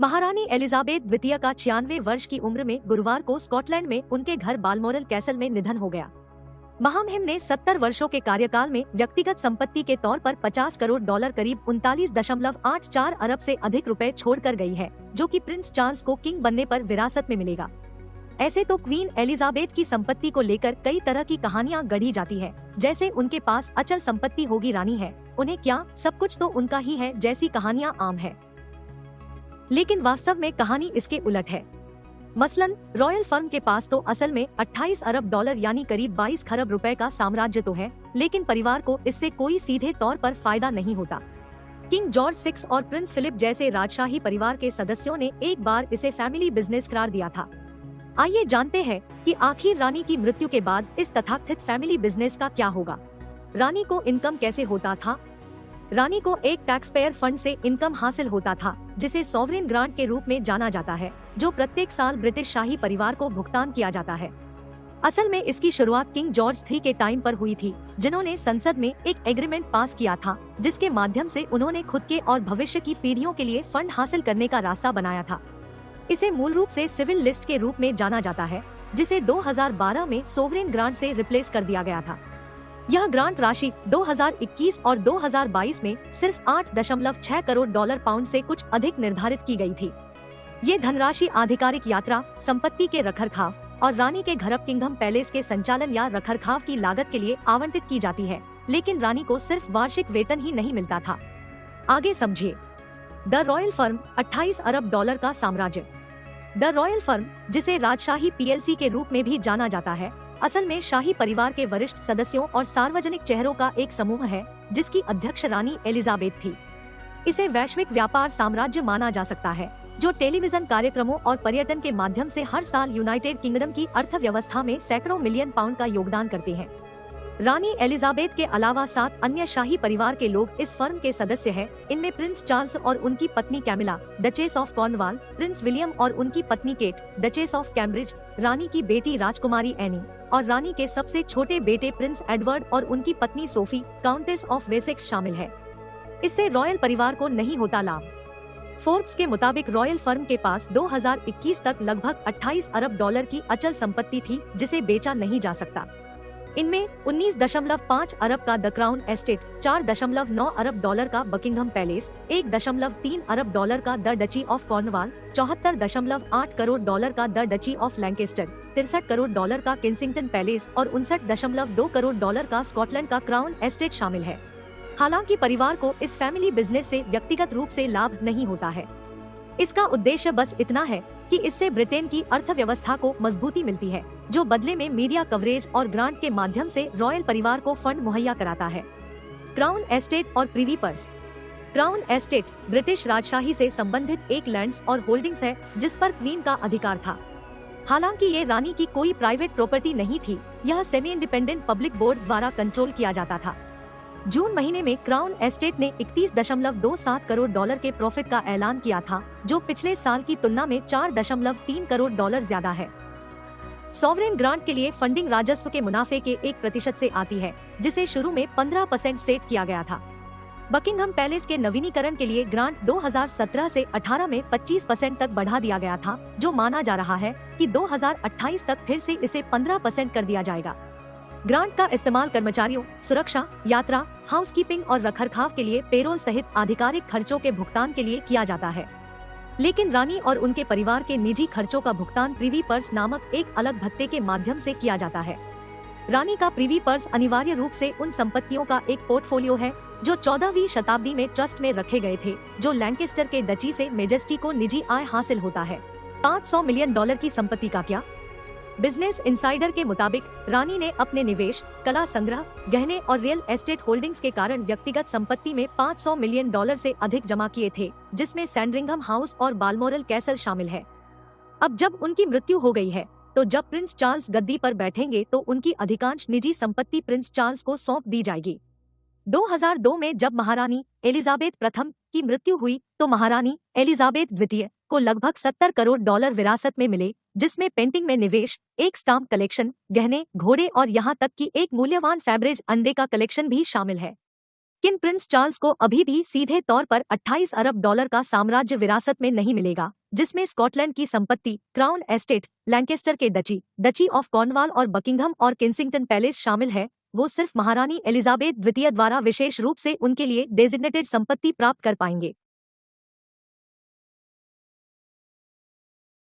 महारानी एलिजाबेथ द्वितीय का 96 वर्ष की उम्र में गुरुवार को स्कॉटलैंड में उनके घर बालमोरल कैसल में निधन हो गया। महामहिम ने 70 वर्षों के कार्यकाल में व्यक्तिगत संपत्ति के तौर पर 50 करोड़ डॉलर करीब 39.84 अरब से अधिक रुपए छोड़कर गई है, जो कि प्रिंस चार्ल्स को किंग बनने पर विरासत में मिलेगा। ऐसे तो क्वीन एलिजाबेथ की संपत्ति को लेकर कई तरह की कहानियां गढ़ी जाती है, जैसे उनके पास अचल संपत्ति होगी, रानी है, उन्हें क्या, सब कुछ तो उनका ही है, जैसी कहानियां आम है। लेकिन वास्तव में कहानी इसके उलट है। मसलन रॉयल फर्म के पास तो असल में 28 अरब डॉलर यानी करीब 22 खरब रुपए का साम्राज्य तो है, लेकिन परिवार को इससे कोई सीधे तौर पर फायदा नहीं होता। किंग जॉर्ज 6 और प्रिंस फिलिप जैसे राजशाही परिवार के सदस्यों ने एक बार इसे फैमिली बिजनेस करार दिया था। आइए जानते हैं कि आखिर रानी की मृत्यु के बाद इस तथाकथित फैमिली बिजनेस का क्या होगा। रानी को इनकम कैसे होता था? रानी को एक टैक्स पेयर फंड से इनकम हासिल होता था, जिसे सॉवरेन ग्रांट के रूप में जाना जाता है, जो प्रत्येक साल ब्रिटिश शाही परिवार को भुगतान किया जाता है। असल में इसकी शुरुआत किंग जॉर्ज 3 के टाइम पर हुई थी, जिन्होंने संसद में एक एग्रीमेंट पास किया था, जिसके माध्यम से उन्होंने खुद के और भविष्य की पीढ़ियों के लिए फंड हासिल करने का रास्ता बनाया था। इसे मूल रूप से सिविल लिस्ट के रूप में जाना जाता है, जिसे 2012 में सोवरेन ग्रांट से रिप्लेस कर दिया गया था। यह ग्रांट राशि 2021 और 2022 में सिर्फ 8.6 करोड़ डॉलर पाउंड से कुछ अधिक निर्धारित की गई थी। ये धनराशि आधिकारिक यात्रा, संपत्ति के रखरखाव और रानी के घर किंगडम पैलेस के संचालन या रखरखाव की लागत के लिए आवंटित की जाती है, लेकिन रानी को सिर्फ वार्षिक वेतन ही नहीं मिलता था। आगे समझिए। The royal firm 28 Arab dollar का साम्राज्य। द रॉयल फर्म, जिसे राजशाही पीएलसी के रूप में भी जाना जाता है, असल में शाही परिवार के वरिष्ठ सदस्यों और सार्वजनिक चेहरों का एक समूह है, जिसकी अध्यक्ष रानी एलिजाबेथ थी। इसे वैश्विक व्यापार साम्राज्य माना जा सकता है, जो टेलीविजन कार्यक्रमों और पर्यटन के माध्यम से हर साल यूनाइटेड किंगडम की अर्थव्यवस्था में सैकड़ों मिलियन पाउंड का योगदान करते हैं। रानी एलिजाबेथ के अलावा 7 अन्य शाही परिवार के लोग इस फर्म के सदस्य हैं। इनमें प्रिंस चार्ल्स और उनकी पत्नी Camilla, Duchess of Cornwall, Prince William और उनकी पत्नी केट, डचेस ऑफ कैम्ब्रिज, रानी की बेटी राजकुमारी एनी और रानी के सबसे छोटे बेटे प्रिंस एडवर्ड और उनकी पत्नी सोफी, काउंटेस ऑफ वेसेक्स शामिल है। इससे रॉयल परिवार को नहीं होता लाभ। फोर्ब्स के मुताबिक रॉयल फर्म के पास 2021 तक लगभग 28 अरब डॉलर की अचल संपत्ति थी, जिसे बेचा नहीं जा सकता। इनमें 19.5 अरब का द क्राउन एस्टेट, 4.9 अरब डॉलर का बकिंघम पैलेस, 1.3 अरब डॉलर का the Duchy of Cornwall, 74.8 crore dollar का the Duchy of Lancaster, 63 crore dollar का किंसिंगटन पैलेस और 59.2 करोड़ डॉलर का स्कॉटलैंड का क्राउन एस्टेट शामिल है। हालांकि परिवार को इस फैमिली बिजनेस से व्यक्तिगत रूप से लाभ नहीं होता है। इसका उद्देश्य बस इतना है कि इससे ब्रिटेन की अर्थव्यवस्था को मजबूती मिलती है, जो बदले में मीडिया कवरेज और ग्रांट के माध्यम से रॉयल परिवार को फंड मुहैया कराता है। क्राउन एस्टेट और Privy Purse. Crown Estate British राजशाही से संबंधित एक लैंड्स और होल्डिंग्स है, जिस पर क्वीन का अधिकार था। हालांकि ये रानी की कोई प्राइवेट प्रॉपर्टी नहीं थी, यह सेमी इंडिपेंडेंट पब्लिक बोर्ड द्वारा कंट्रोल किया जाता था। जून महीने में क्राउन एस्टेट ने 31.27 करोड़ डॉलर के प्रॉफिट का ऐलान किया था, जो पिछले साल की तुलना में 4.3 करोड़ डॉलर ज्यादा है। सॉवरेन ग्रांट के लिए फंडिंग राजस्व के मुनाफे के 1% से आती है, जिसे शुरू में 15% सेट किया गया था। बकिंघम पैलेस के नवीनीकरण के लिए ग्रांट 2017 से 18 में 25% तक बढ़ा दिया गया था, जो माना जा रहा है कि 2028 तक फिर से इसे 15% कर दिया जाएगा। ग्रांट का इस्तेमाल कर्मचारियों, सुरक्षा, यात्रा, हाउसकीपिंग और रखरखाव के लिए पेरोल सहित आधिकारिक खर्चों के भुगतान के लिए किया जाता है। लेकिन रानी और उनके परिवार के निजी खर्चों का भुगतान प्रिवी पर्स नामक एक अलग भत्ते के माध्यम से किया जाता है। रानी का प्रिवी पर्स अनिवार्य रूप से उन संपत्तियों का एक पोर्टफोलियो है, जो 14वीं शताब्दी में ट्रस्ट में रखे गए थे, जो लैंकेस्टर के डची से मेजेस्टी को निजी आय हासिल होता है। 500 मिलियन डॉलर की संपत्ति का क्या? बिजनेस इनसाइडर के मुताबिक रानी ने अपने निवेश, कला संग्रह, गहने और रियल एस्टेट होल्डिंग्स के कारण व्यक्तिगत संपत्ति में 500 मिलियन डॉलर से अधिक जमा किए थे, जिसमें सैंडरिंघम हाउस और बालमोरल कैसल शामिल है। अब जब उनकी मृत्यु हो गई है, तो जब प्रिंस चार्ल्स गद्दी पर बैठेंगे तो उनकी अधिकांश निजी संपत्ति प्रिंस चार्ल्स को सौंप दी जाएगी। 2002 में जब महारानी एलिजाबेथ प्रथम की मृत्यु हुई, तो महारानी एलिजाबेथ द्वितीय को लगभग 70 करोड़ डॉलर विरासत में मिले, जिसमें पेंटिंग में निवेश, एक स्टाम्प कलेक्शन, गहने, घोड़े और यहाँ तक कि एक मूल्यवान फैब्रिज अंडे का कलेक्शन भी शामिल है। किन प्रिंस चार्ल्स को अभी भी सीधे तौर पर 28 अरब डॉलर का साम्राज्य विरासत में नहीं मिलेगा, जिसमें स्कॉटलैंड की संपत्ति, क्राउन एस्टेट, लैंकेस्टर के डची ऑफ कॉर्नवाल और बकिंघम और केंसिंगटन पैलेस शामिल है, वो सिर्फ महारानी एलिजाबेथ द्वितीय द्वारा विशेष रूप से उनके लिए डेजिग्नेटेड संपत्ति प्राप्त कर पाएंगे।